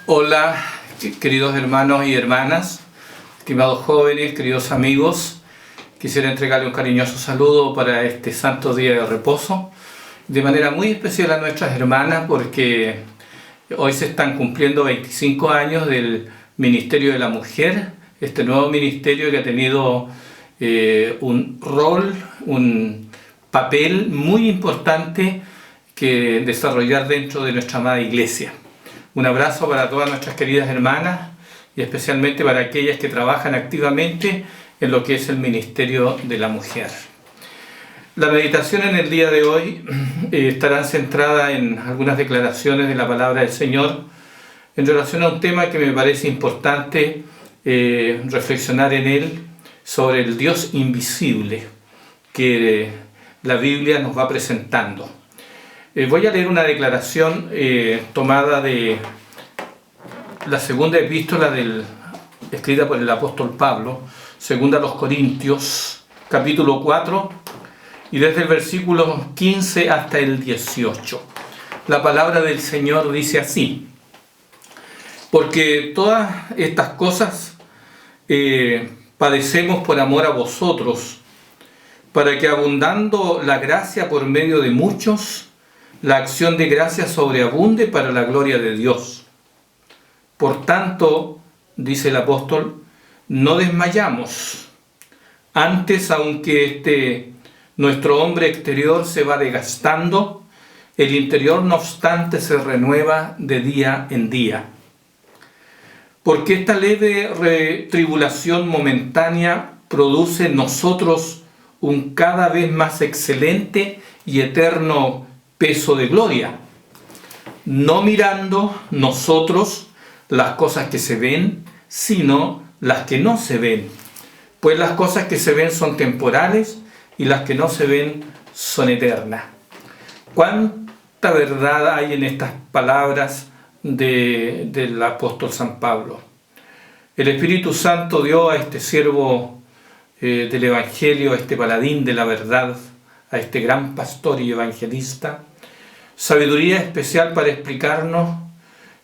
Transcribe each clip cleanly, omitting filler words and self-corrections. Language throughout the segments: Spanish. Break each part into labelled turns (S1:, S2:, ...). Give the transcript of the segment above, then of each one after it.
S1: Hola, queridos hermanos y hermanas, estimados jóvenes, queridos amigos. Quisiera entregarle un cariñoso saludo para este santo día de reposo, de manera muy especial a nuestras hermanas, porque hoy se están cumpliendo 25 años del Ministerio de la Mujer, este nuevo ministerio que ha tenido un rol, un papel muy importante que desarrollar dentro de nuestra amada Iglesia. Un abrazo para todas nuestras queridas hermanas y especialmente para aquellas que trabajan activamente en lo que es el Ministerio de la Mujer. La meditación en el día de hoy estará centrada en algunas declaraciones de la palabra del Señor en relación a un tema que me parece importante reflexionar en él, sobre el Dios invisible que la Biblia nos va presentando. Voy a leer una declaración tomada de la segunda epístola escrita por el apóstol Pablo, segunda a los Corintios, capítulo 4, y desde el versículo 15 hasta el 18. La palabra del Señor dice así: porque todas estas cosas padecemos por amor a vosotros, para que abundando la gracia por medio de muchos, la acción de gracia sobreabunde para la gloria de Dios. Por tanto, dice el apóstol, no desmayamos. Antes, aunque nuestro hombre exterior se va desgastando, el interior no obstante se renueva de día en día. Porque esta leve tribulación momentánea produce en nosotros un cada vez más excelente y eterno peso de gloria, no mirando nosotros las cosas que se ven, sino las que no se ven, pues las cosas que se ven son temporales y las que no se ven son eternas. ¿Cuánta verdad hay en estas palabras del apóstol San Pablo? El Espíritu Santo dio a este siervo del Evangelio, a este paladín de la verdad, a este gran pastor y evangelista, sabiduría especial para explicarnos,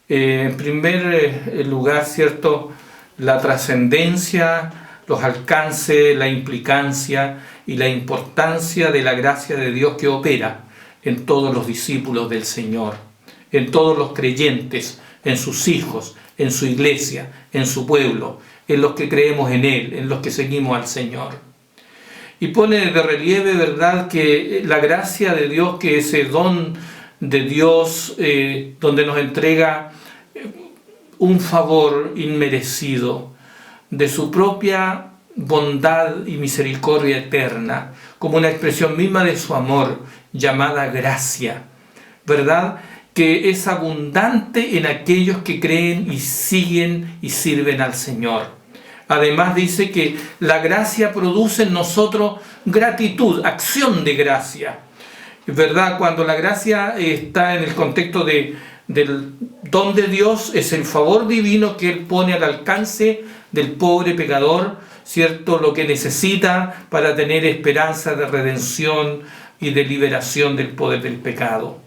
S1: en primer lugar, ¿cierto?, la trascendencia, los alcances, la implicancia y la importancia de la gracia de Dios que opera en todos los discípulos del Señor, en todos los creyentes, en sus hijos, en su iglesia, en su pueblo, en los que creemos en Él, en los que seguimos al Señor. Y pone de relieve, ¿verdad?, que la gracia de Dios, que ese don de Dios, donde nos entrega un favor inmerecido de su propia bondad y misericordia eterna, como una expresión misma de su amor, llamada gracia, ¿verdad?, que es abundante en aquellos que creen y siguen y sirven al Señor. Además dice que la gracia produce en nosotros gratitud, acción de gracia. ¿Verdad? Cuando la gracia está en el contexto del don de Dios, es el favor divino que Él pone al alcance del pobre pecador, ¿cierto?, lo que necesita para tener esperanza de redención y de liberación del poder del pecado.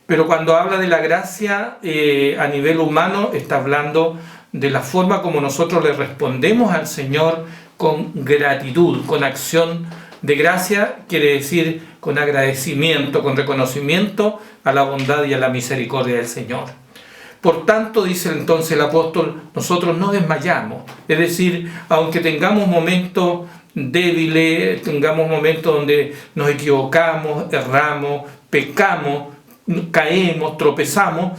S1: Pero cuando habla de la gracia a nivel humano, está hablando de la forma como nosotros le respondemos al Señor con gratitud, con acción de gracia, quiere decir con agradecimiento, con reconocimiento a la bondad y a la misericordia del Señor. Por tanto, dice entonces el apóstol, nosotros no desmayamos, es decir, aunque tengamos momentos débiles, tengamos momentos donde nos equivocamos, erramos, pecamos, caemos, tropezamos,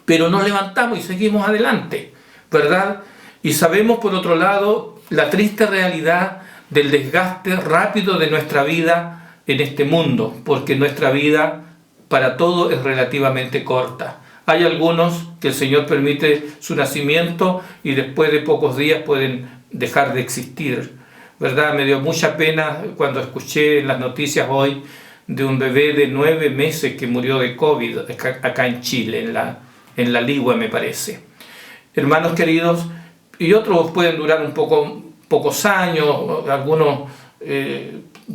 S1: pero nos levantamos y seguimos adelante, ¿verdad? Y sabemos, por otro lado, la triste realidad del desgaste rápido de nuestra vida en este mundo, porque nuestra vida para todo es relativamente corta. Hay algunos que el Señor permite su nacimiento y después de pocos días pueden dejar de existir, ¿verdad? Me dio mucha pena cuando escuché en las noticias hoy de un bebé de 9 meses que murió de COVID acá en Chile, en la Ligua, me parece. Hermanos queridos, y otros pueden durar pocos años, algunos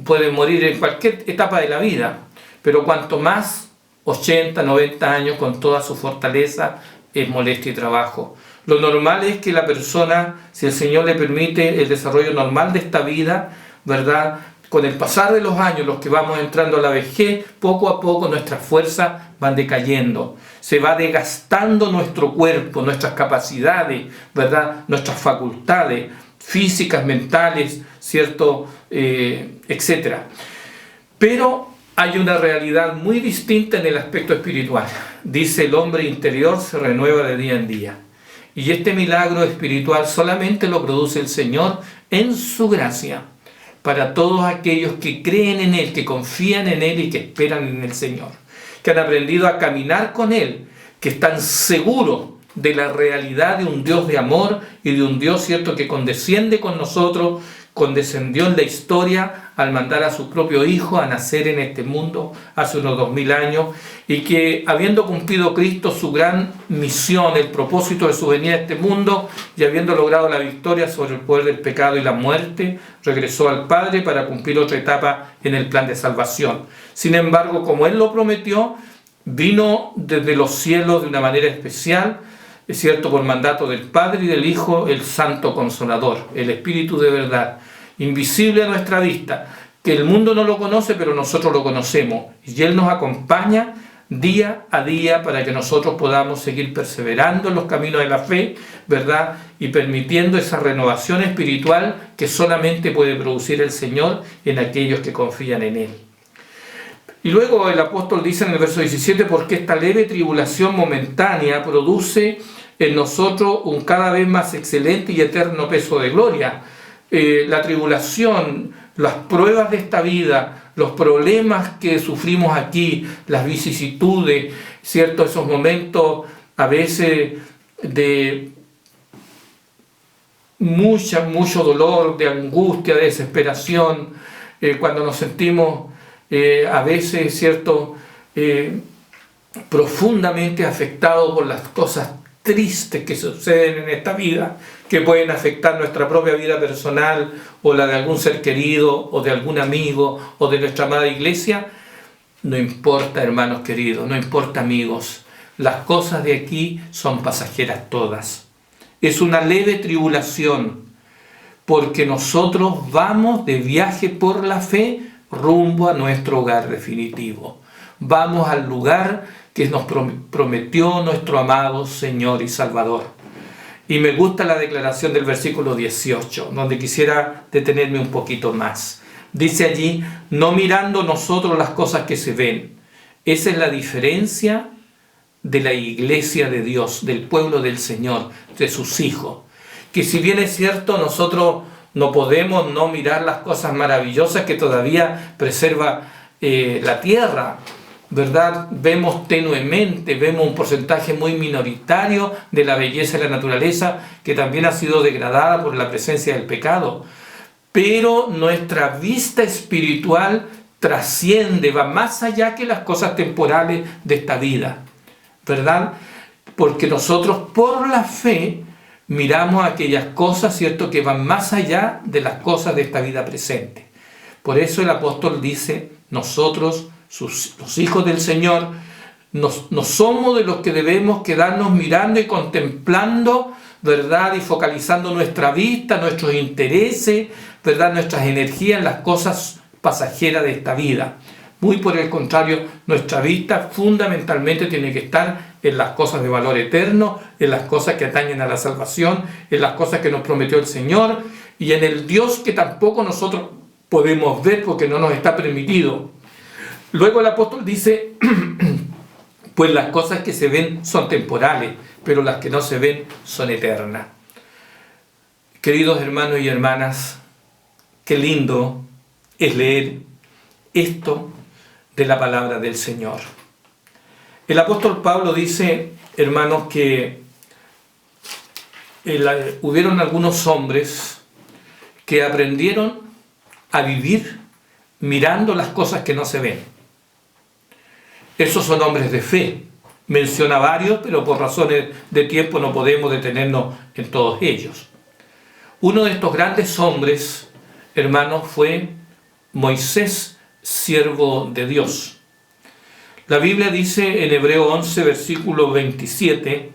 S1: pueden morir en cualquier etapa de la vida, pero cuanto más 80, 90 años con toda su fortaleza, es molestia y trabajo. Lo normal es que la persona, si el Señor le permite el desarrollo normal de esta vida, ¿verdad?, con el pasar de los años, los que vamos entrando a la vejez, poco a poco nuestras fuerzas van decayendo. Se va desgastando nuestro cuerpo, nuestras capacidades, ¿verdad?, nuestras facultades físicas, mentales, ¿cierto?, etcétera. Pero hay una realidad muy distinta en el aspecto espiritual. Dice: el hombre interior se renueva de día en día. Y este milagro espiritual solamente lo produce el Señor en su gracia, para todos aquellos que creen en Él, que confían en Él y que esperan en el Señor, que han aprendido a caminar con Él, que están seguros de la realidad de un Dios de amor y de un Dios, cierto, que condesciende con nosotros, condescendió en la historia al mandar a su propio Hijo a nacer en este mundo hace unos 2000 años, y que, habiendo cumplido Cristo su gran misión, el propósito de su venida a este mundo, y habiendo logrado la victoria sobre el poder del pecado y la muerte, regresó al Padre para cumplir otra etapa en el plan de salvación. Sin embargo, como Él lo prometió, vino desde los cielos de una manera especial, es cierto, por mandato del Padre y del Hijo, el Santo Consolador, el Espíritu de verdad, invisible a nuestra vista, que el mundo no lo conoce, pero nosotros lo conocemos, y Él nos acompaña día a día para que nosotros podamos seguir perseverando en los caminos de la fe, ¿verdad?, y permitiendo esa renovación espiritual que solamente puede producir el Señor en aquellos que confían en Él. Y luego el apóstol dice en el verso 17: porque esta leve tribulación momentánea produce en nosotros un cada vez más excelente y eterno peso de gloria. La tribulación, las pruebas de esta vida, los problemas que sufrimos aquí, las vicisitudes, ¿cierto?, esos momentos a veces de mucho dolor, de angustia, de desesperación, cuando nos sentimos a veces, ¿cierto?, profundamente afectados por las cosas tristes que suceden en esta vida, que pueden afectar nuestra propia vida personal o la de algún ser querido o de algún amigo o de nuestra amada iglesia. No importa, hermanos queridos, no importa, amigos, las cosas de aquí son pasajeras todas. Es una leve tribulación, porque nosotros vamos de viaje por la fe rumbo a nuestro hogar definitivo. Vamos al lugar que nos prometió nuestro amado Señor y Salvador. Y me gusta la declaración del versículo 18, donde quisiera detenerme un poquito más. Dice allí: no mirando nosotros las cosas que se ven. Esa es la diferencia de la iglesia de Dios, del pueblo del Señor, de sus hijos. Que si bien es cierto, nosotros no podemos no mirar las cosas maravillosas que todavía preserva la tierra, ¿verdad? Vemos tenuemente, vemos un porcentaje muy minoritario de la belleza de la naturaleza, que también ha sido degradada por la presencia del pecado. Pero nuestra vista espiritual trasciende, va más allá que las cosas temporales de esta vida, ¿verdad? Porque nosotros, por la fe, miramos aquellas cosas, ¿cierto?, que van más allá de las cosas de esta vida presente. Por eso el apóstol dice: nosotros, los hijos del Señor, no somos de los que debemos quedarnos mirando y contemplando, ¿verdad?, y focalizando nuestra vista, nuestros intereses, ¿verdad?, nuestras energías en las cosas pasajeras de esta vida. Muy por el contrario, nuestra vista fundamentalmente tiene que estar en las cosas de valor eterno, en las cosas que atañen a la salvación, en las cosas que nos prometió el Señor, y en el Dios que tampoco nosotros podemos ver porque no nos está permitido. Luego el apóstol dice: pues las cosas que se ven son temporales, pero las que no se ven son eternas. Queridos hermanos y hermanas, qué lindo es leer esto de la palabra del Señor. El apóstol Pablo dice, hermanos, que hubieron algunos hombres que aprendieron a vivir mirando las cosas que no se ven. Esos son hombres de fe. Menciona varios, pero por razones de tiempo no podemos detenernos en todos ellos. Uno de estos grandes hombres, hermanos, fue Moisés, siervo de Dios. La Biblia dice en Hebreo 11, versículo 27,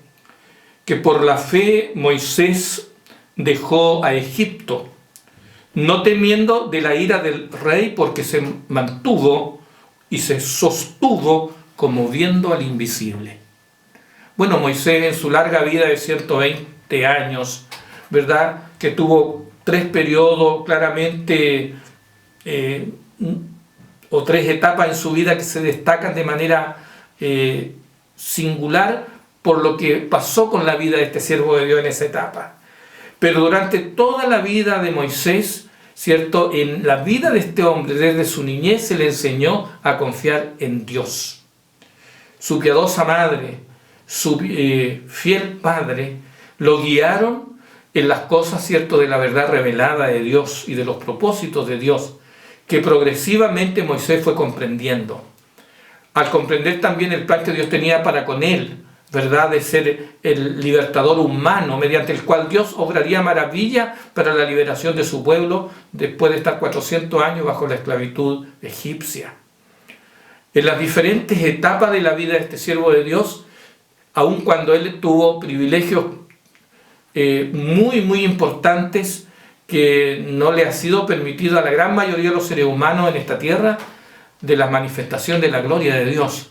S1: que por la fe Moisés dejó a Egipto, no temiendo de la ira del rey, porque se mantuvo y se sostuvo como viendo al invisible. Bueno, Moisés en su larga vida de 120 años, ¿verdad?, que tuvo 3 periodos claramente, o 3 etapas en su vida que se destacan de manera singular por lo que pasó con la vida de este siervo de Dios en esa etapa. Pero durante toda la vida de Moisés, ¿cierto?, en la vida de este hombre, desde su niñez se le enseñó a confiar en Dios. Su piadosa madre, su fiel padre, lo guiaron en las cosas, ¿cierto?, de la verdad revelada de Dios y de los propósitos de Dios, que progresivamente Moisés fue comprendiendo. Al comprender también el plan que Dios tenía para con él, ¿verdad?, de ser el libertador humano, mediante el cual Dios obraría maravilla para la liberación de su pueblo después de estar 400 años bajo la esclavitud egipcia. En las diferentes etapas de la vida de este siervo de Dios, aun cuando él tuvo privilegios muy importantes que no le ha sido permitido a la gran mayoría de los seres humanos en esta tierra, de la manifestación de la gloria de Dios.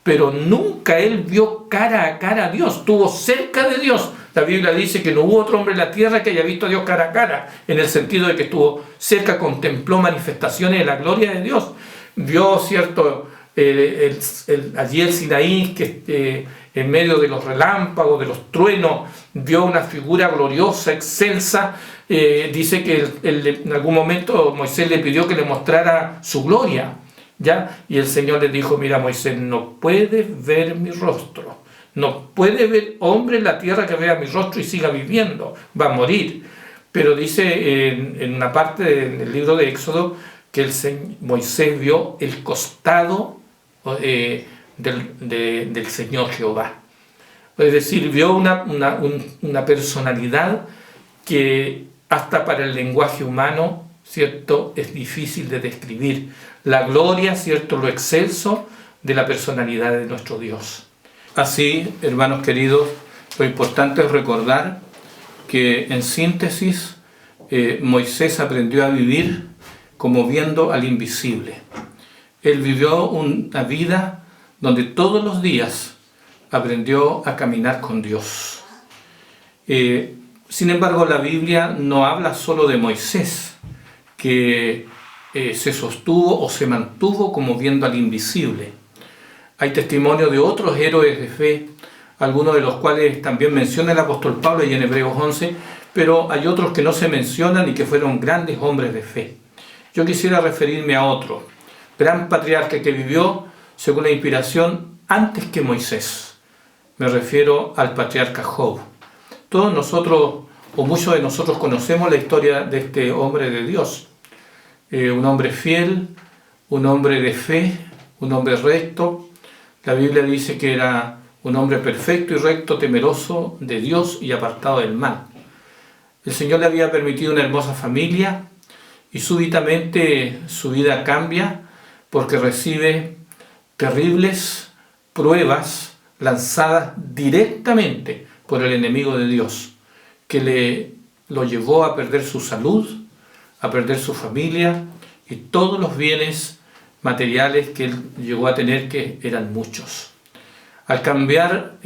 S1: Pero nunca él vio cara a cara a Dios, estuvo cerca de Dios. La Biblia dice que no hubo otro hombre en la tierra que haya visto a Dios cara a cara, en el sentido de que estuvo cerca, contempló manifestaciones de la gloria de Dios. Vio, ¿cierto?, allí el Sinaí, que en medio de los relámpagos, de los truenos, vio una figura gloriosa, excelsa. Dice que en algún momento Moisés le pidió que le mostrara su gloria, ¿ya? Y el Señor le dijo: mira, Moisés, no puedes ver mi rostro, no puede ver hombre en la tierra que vea mi rostro y siga viviendo, va a morir. Pero dice en una parte del libro de Éxodo que Moisés vio el costado del Señor Jehová. Es decir, vio una personalidad que hasta para el lenguaje humano, ¿cierto?, es difícil de describir. La gloria, ¿cierto?, lo excelso de la personalidad de nuestro Dios. Así, hermanos queridos, lo importante es recordar que, en síntesis, Moisés aprendió a vivir como viendo al invisible. Él vivió una vida donde todos los días aprendió a caminar con Dios. Sin embargo, la Biblia no habla solo de Moisés, que se sostuvo o se mantuvo como viendo al invisible. Hay testimonio de otros héroes de fe, algunos de los cuales también menciona el apóstol Pablo y en Hebreos 11, pero hay otros que no se mencionan y que fueron grandes hombres de fe. Yo quisiera referirme a otro gran patriarca que vivió según la inspiración antes que Moisés. Me refiero al patriarca Job. Todos nosotros, o muchos de nosotros, conocemos la historia de este hombre de Dios. Un hombre fiel, un hombre de fe, un hombre recto. La Biblia dice que era un hombre perfecto y recto, temeroso de Dios y apartado del mal. El Señor le había permitido una hermosa familia y súbitamente su vida cambia porque recibe terribles pruebas lanzadas directamente por el enemigo de Dios, que lo llevó a perder su salud, a perder su familia y todos los bienes materiales que él llegó a tener, que eran muchos. Al cambiar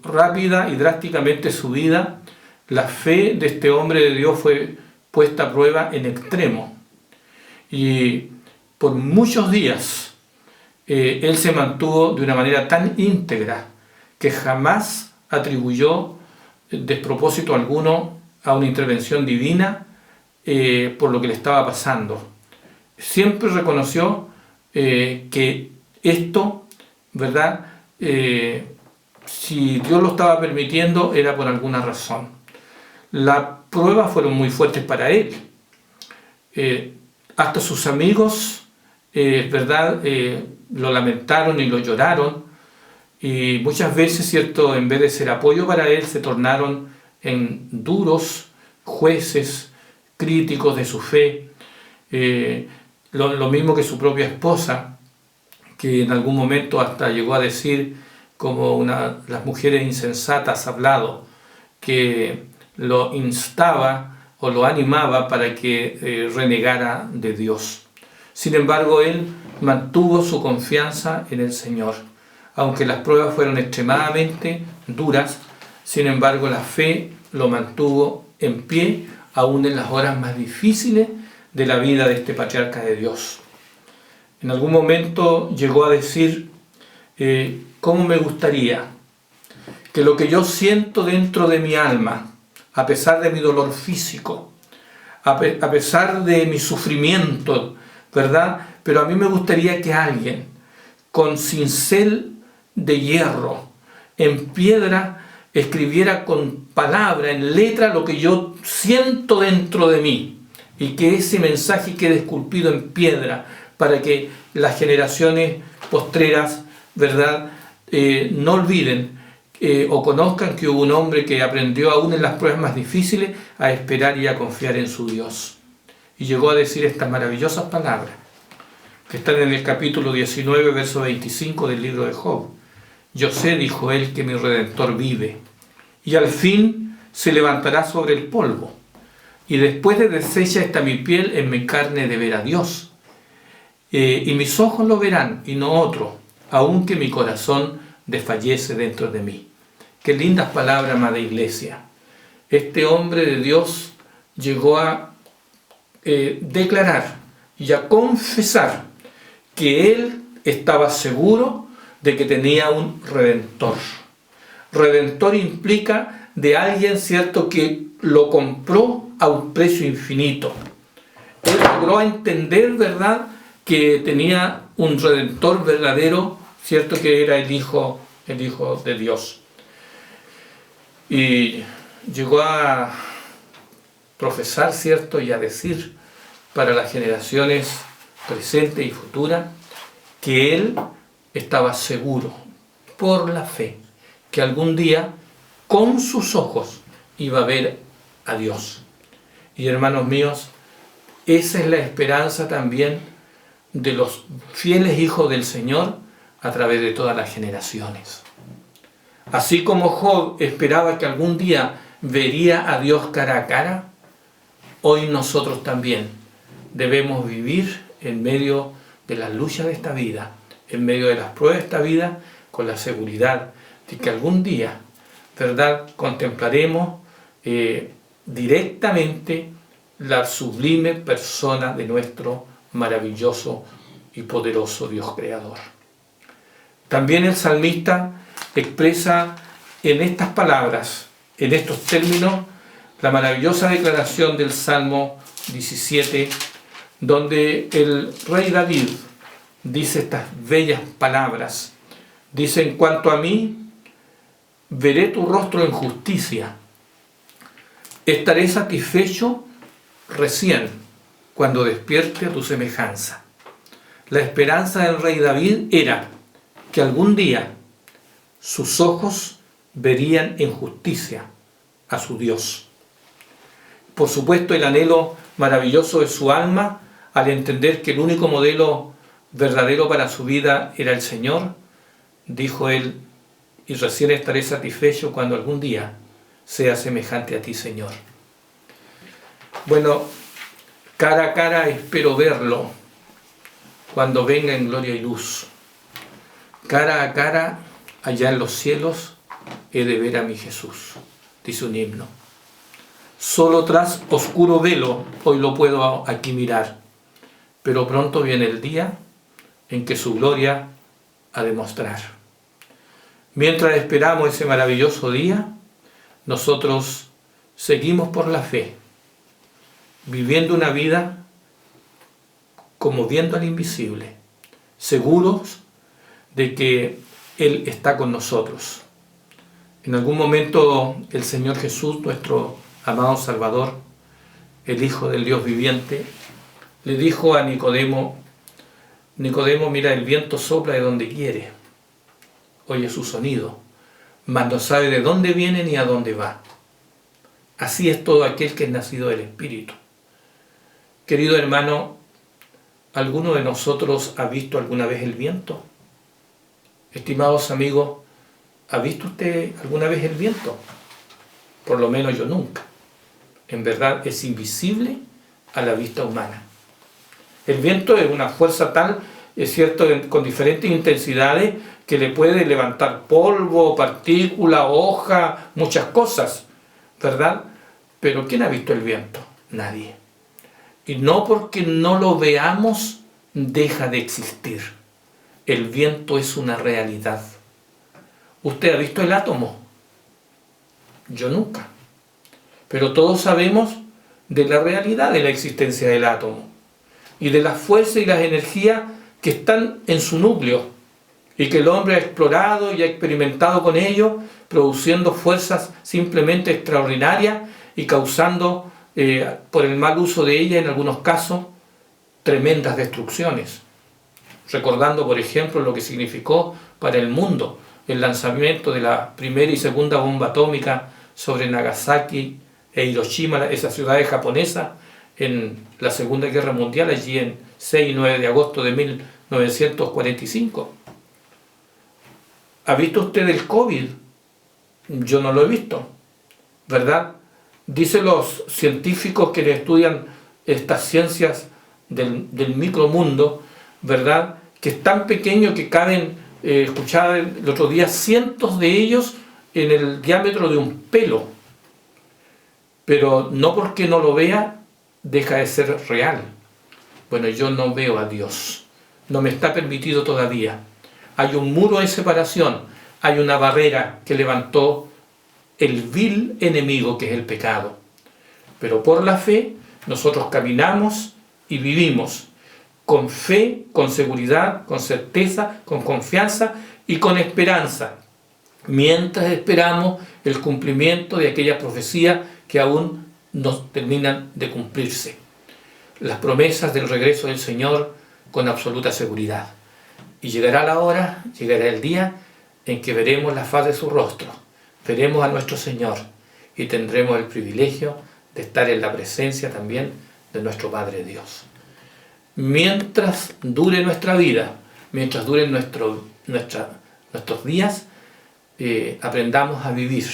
S1: rápida y drásticamente su vida, la fe de este hombre de Dios fue puesta a prueba en extremo. Y por muchos días él se mantuvo de una manera tan íntegra que jamás atribuyó despropósito alguno a una intervención divina por lo que le estaba pasando. Siempre reconoció que esto, ¿verdad?, si Dios lo estaba permitiendo, era por alguna razón. Las pruebas fueron muy fuertes para él. Hasta sus amigos, ¿verdad?, lo lamentaron y lo lloraron. Y muchas veces, ¿cierto?, en vez de ser apoyo para él, se tornaron en duros jueces, críticos de su fe. Lo mismo que su propia esposa, que en algún momento hasta llegó a decir como las mujeres insensatas hablado. que lo instaba o lo animaba para que renegara de Dios. Sin embargo, él mantuvo su confianza en el Señor. Aunque las pruebas fueron extremadamente duras, sin embargo la fe lo mantuvo en pie, aún en las horas más difíciles de la vida de este patriarca de Dios. En algún momento llegó a decir, ¿cómo me gustaría que lo que yo siento dentro de mi alma, a pesar de mi dolor físico, a pesar de mi sufrimiento, ¿verdad? Pero a mí me gustaría que alguien con cincel de hierro, en piedra, escribiera con palabra, en letra, lo que yo siento dentro de mí, y que ese mensaje quede esculpido en piedra, para que las generaciones postreras, ¿verdad?, no olviden o conozcan que hubo un hombre que aprendió aún en las pruebas más difíciles a esperar y a confiar en su Dios. Y llegó a decir estas maravillosas palabras, que están en el capítulo 19, verso 25 del libro de Job. Yo sé, dijo él, que mi Redentor vive, y al fin se levantará sobre el polvo, y después de deshecha está mi piel, en mi carne de ver a Dios. Y mis ojos lo verán, y no otro, aunque mi corazón desfallece dentro de mí. Qué lindas palabras, amada iglesia. Este hombre de Dios llegó a declarar y a confesar que él estaba seguro de que tenía un Redentor. Redentor implica de alguien, ¿cierto?, que lo compró a un precio infinito. Él logró entender, ¿verdad?, que tenía un Redentor verdadero, ¿cierto?, que era el Hijo de Dios. Y llegó a profesar, ¿cierto?, y a decir para las generaciones presentes y futuras que él estaba seguro, por la fe, que algún día con sus ojos iba a ver a Dios. Y hermanos míos, esa es la esperanza también de los fieles hijos del Señor a través de todas las generaciones. Así como Job esperaba que algún día vería a Dios cara a cara, hoy nosotros también debemos vivir en medio de las luchas de esta vida, en medio de las pruebas de esta vida, con la seguridad de que algún día, ¿verdad?, contemplaremos directamente la sublime persona de nuestro maravilloso y poderoso Dios creador. También el salmista expresa en estas palabras, en estos términos, la maravillosa declaración del Salmo 17, donde el rey David dice estas bellas palabras. Dice: en cuanto a mí, veré tu rostro en justicia. Estaré satisfecho recién cuando despierte a tu semejanza. La esperanza del rey David era que algún día sus ojos verían en justicia a su Dios. Por supuesto, el anhelo maravilloso de su alma, al entender que el único modelo verdadero para su vida era el Señor, dijo él: y recién estaré satisfecho cuando algún día sea semejante a ti, Señor. Bueno, cara a cara espero verlo cuando venga en gloria y luz. Cara a cara, allá en los cielos, he de ver a mi Jesús, dice un himno. Solo tras oscuro velo hoy lo puedo aquí mirar, pero pronto viene el día en que su gloria ha de mostrar. Mientras esperamos ese maravilloso día, nosotros seguimos por la fe, viviendo una vida como viendo al invisible, seguros de que Él está con nosotros. En algún momento el Señor Jesús, nuestro amado Salvador, el Hijo del Dios viviente, le dijo a Nicodemo: Nicodemo, mira, el viento sopla de donde quiere, oye su sonido, mas no sabe de dónde viene ni a dónde va. Así es todo aquel que es nacido del Espíritu. Querido hermano, ¿alguno de nosotros ha visto alguna vez el viento? Estimados amigos, ¿ha visto usted alguna vez el viento? por lo menos yo nunca. En verdad es invisible a la vista humana. El viento es una fuerza tal, es cierto, con diferentes intensidades, que le puede levantar polvo, partícula, hoja, muchas cosas, ¿verdad? Pero ¿quién ha visto el viento? Nadie. Y no porque no lo veamos, deja de existir. El viento es una realidad. ¿Usted ha visto el átomo? Yo nunca. Pero todos sabemos de la realidad de la existencia del átomo y de las fuerzas y las energías que están en su núcleo y que el hombre ha explorado y ha experimentado con ello, produciendo fuerzas simplemente extraordinarias y causando, por el mal uso de ellas en algunos casos, tremendas destrucciones. Recordando, por ejemplo, lo que significó para el mundo el lanzamiento de la primera y segunda bomba atómica sobre Nagasaki e Hiroshima, esas ciudades japonesas, en la Segunda Guerra Mundial, allí en 6 y 9 de agosto de 1945. ¿Ha visto usted el COVID? Yo no lo he visto, ¿verdad? Dicen los científicos que estudian estas ciencias del micromundo, ¿verdad?, que es tan pequeño que caben, escuchaba el otro día, cientos de ellos en el diámetro de un pelo. Pero no porque no lo vea, deja de ser real. Bueno, yo no veo a Dios. No me está permitido todavía. Hay un muro de separación, hay una barrera que levantó el vil enemigo que es el pecado. Pero por la fe nosotros caminamos y vivimos con fe, con seguridad, con certeza, con confianza y con esperanza, mientras esperamos el cumplimiento de aquella profecía que aún no terminan de cumplirse. Las promesas del regreso del Señor con absoluta seguridad. Y llegará la hora, llegará el día en que veremos la faz de su rostro, veremos a nuestro Señor y tendremos el privilegio de estar en la presencia también de nuestro Padre Dios. Mientras dure nuestra vida, mientras duren nuestros días, aprendamos a vivir,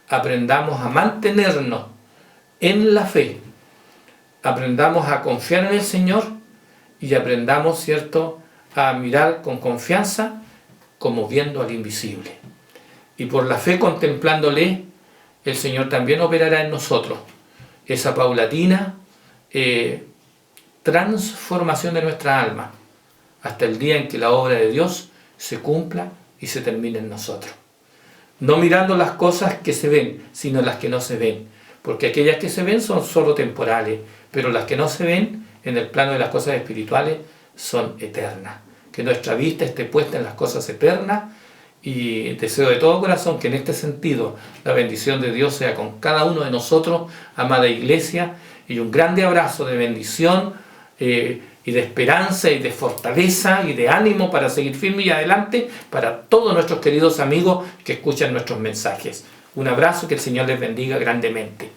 S1: aprendamos a mantenernos en la fe, aprendamos a confiar en el Señor y aprendamos, ¿cierto?, a mirar con confianza como viendo al invisible. Y por la fe contemplándole, el Señor también operará en nosotros esa paulatina transformación de nuestra alma, hasta el día en que la obra de Dios se cumpla y se termine en nosotros. No mirando las cosas que se ven, sino las que no se ven, porque aquellas que se ven son solo temporales, pero las que no se ven en el plano de las cosas espirituales son eternas. Que nuestra vista esté puesta en las cosas eternas y deseo de todo corazón que en este sentido la bendición de Dios sea con cada uno de nosotros, amada Iglesia, y un grande abrazo de bendición y de esperanza y de fortaleza y de ánimo para seguir firme y adelante para todos nuestros queridos amigos que escuchan nuestros mensajes. Un abrazo, que el Señor les bendiga grandemente.